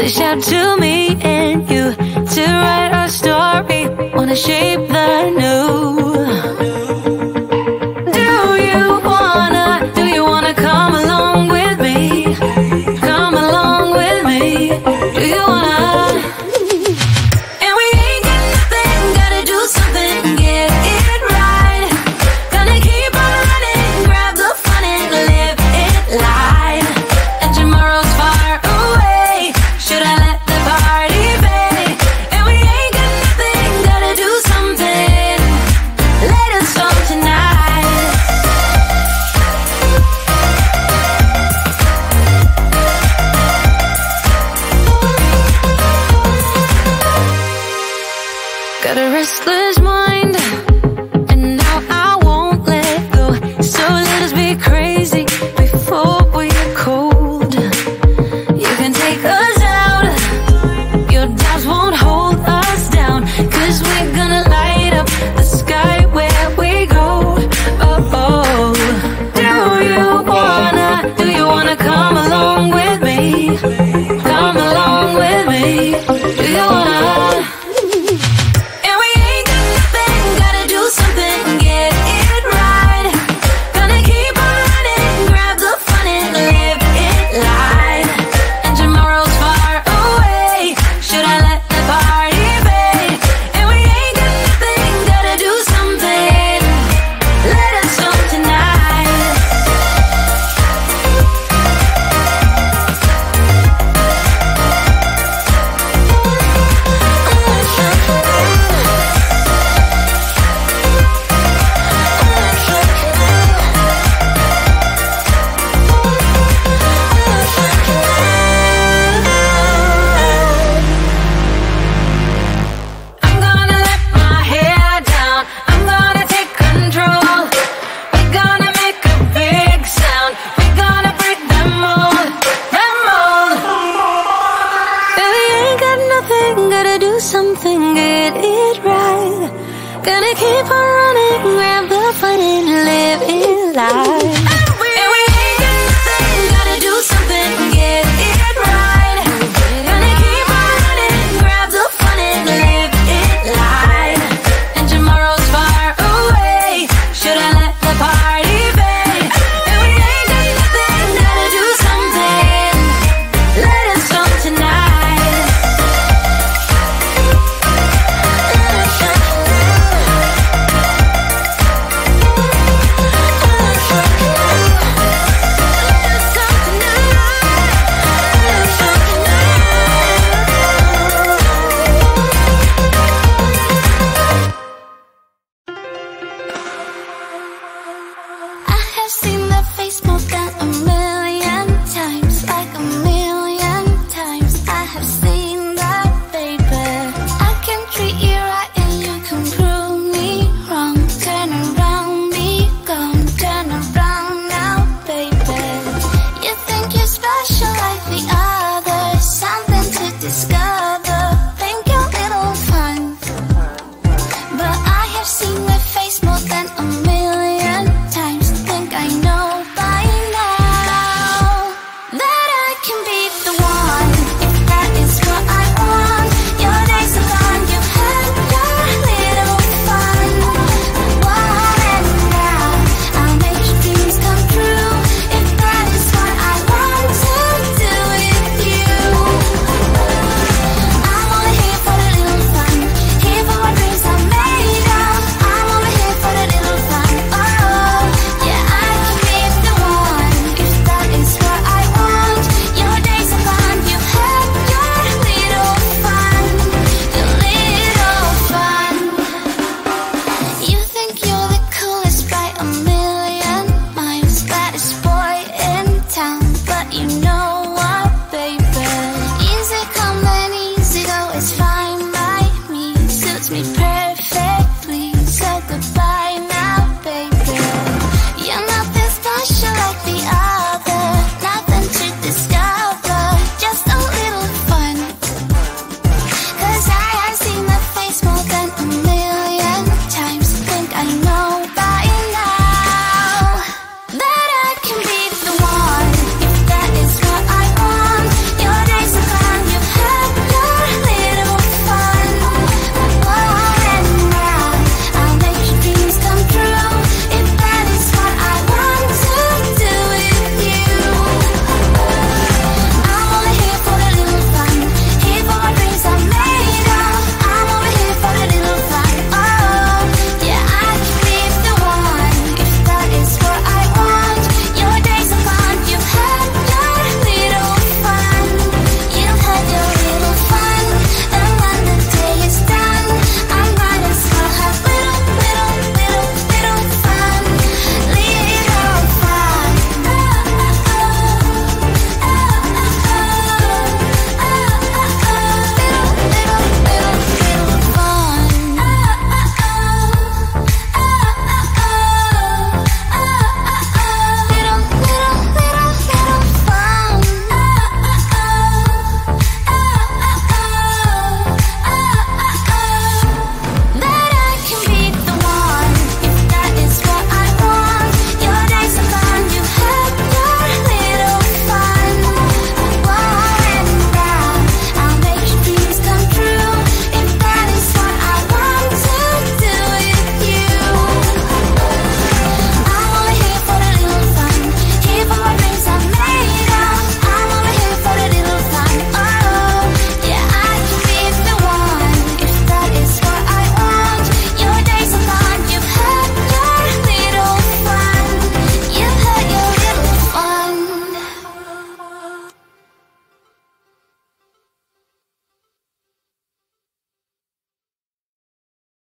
Reach out to me and you to write our story. Wanna shape the new. Do you wanna come along with me? Come along with me. Do you wanna? And we ain't got nothing, gotta do something, get it right. Gonna keep on running, grab the fun and live it live. And tomorrow's far away, should I let the party fade? And we ain't got nothing, gotta do something, let us go tonight. Got a restless mind, and now I won't let go. So let us be crazy before we're cold. You can take us out, your doubts won't hold us down, 'cause we're gonna light up the sky where we go. Oh, oh. Do you wanna come along with me? Come along with me. Do you wanna? And we ain't got nothing, gotta do something, get it right. Gonna keep on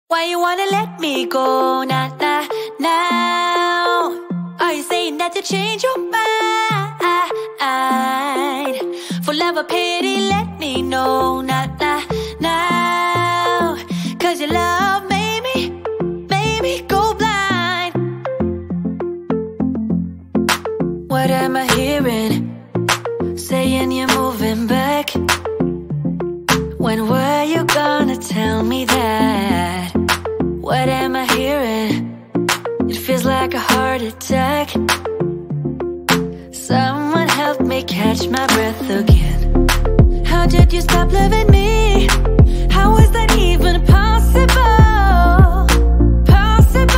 Why you wanna let me go now, now? Are you saying that you change your mind? For love or pity, let me know now, now. Cause your love made me go blind. What am I hearing? Saying you're moving back. When were you gonna tell me that? What am I hearing? It feels like a heart attack. Someone help me catch my breath again. How did you stop loving me? How is that even possible? Possible.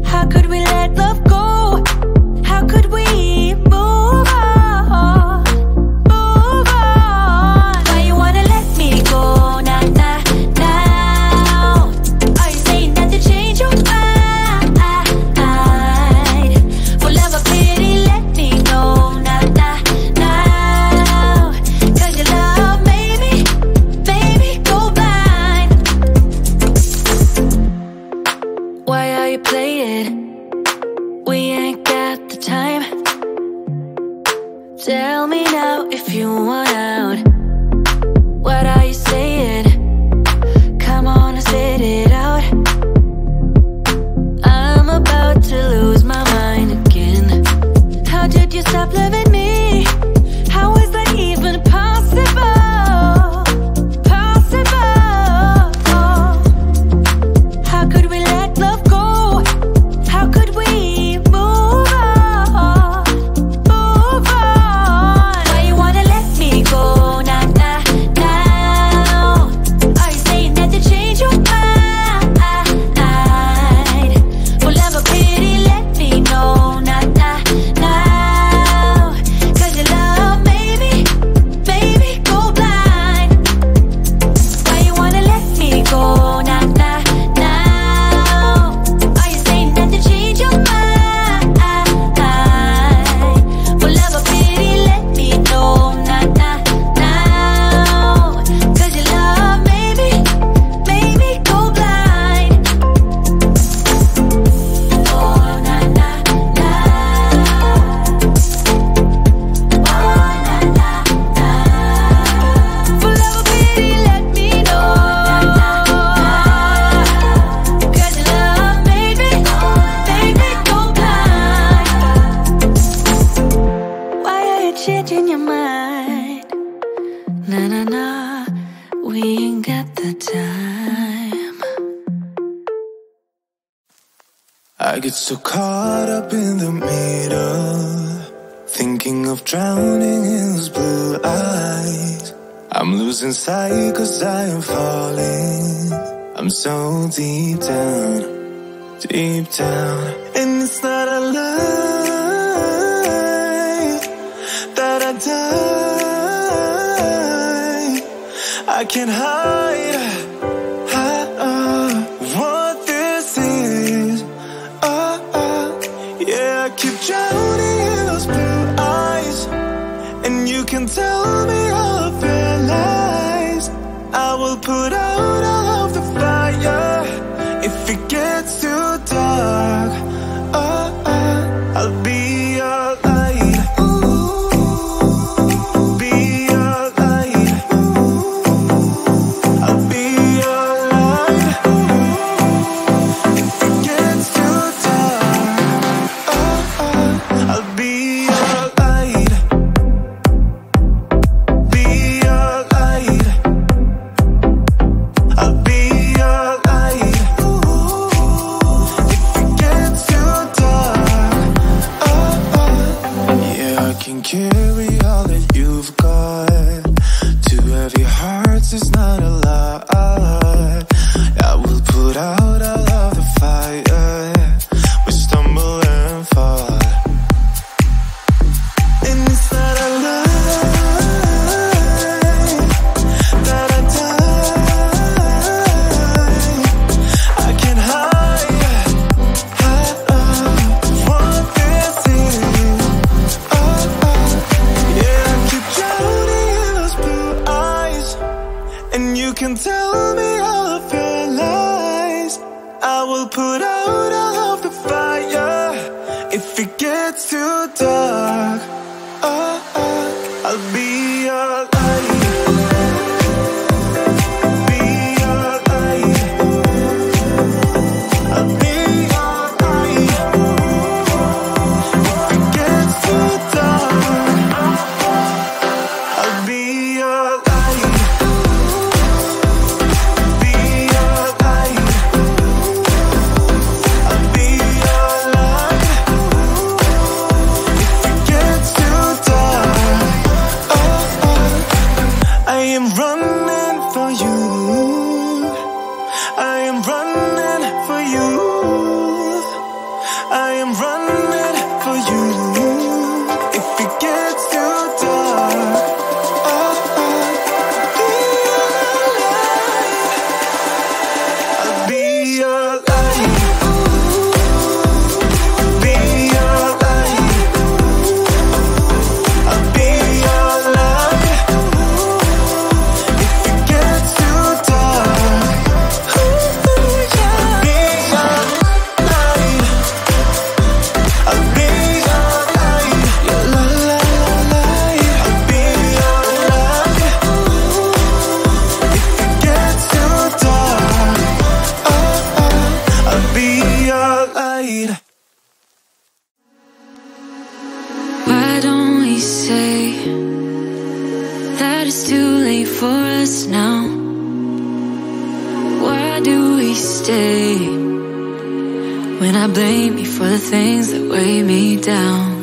How could we let love go? How could we move on? Move on. Why you wanna let me go now, now, now? Are you saying that you change your mind? For love or pity, let me know now, now, now. Cause your love made me go blind. Why are you playing? We ain't got the time. Tell me now if you want out. What are you saying? Come on and spit it out. I'm about to lose my mind again. How did you stop loving me? How is that even possible? Possible. How could we let love go? How could we move on? Move on. Why you wanna let me go now, now, now? Are you saying that you change your mind? For love or pity, let me know now, now, now. Cause your love made me go blind. Why you wanna let me go now, now, now? Are you saying that you change your mind? For love or pity, let me know now, now, now. Cause your love made me go blind. Oh, na, na, na. Oh, na, na, na. For love or pity, let me know. Cause your love made me go blind. Why are you changing your mind? Na na na, we ain't got the time. I get so caught up in the middle, thinking of drowning in those blue eyes. I'm losing sight cause I am falling. I'm so deep down, deep down. And it's not a lie that I die. I can't hide what this is. Yeah, I keep drowning in those blue eyes, and you can tell me all of your lies. I will put out all of the fire if it gets too dark. I'll be your light. Be your light. I'll be your light. If it gets too dark, I'll be your light. Be your light. I'll be your light. If it gets gets too dark, I'll be your light. Why don't we say that it's too late for us now? Why do we stay when I blame you for the things that weigh me down?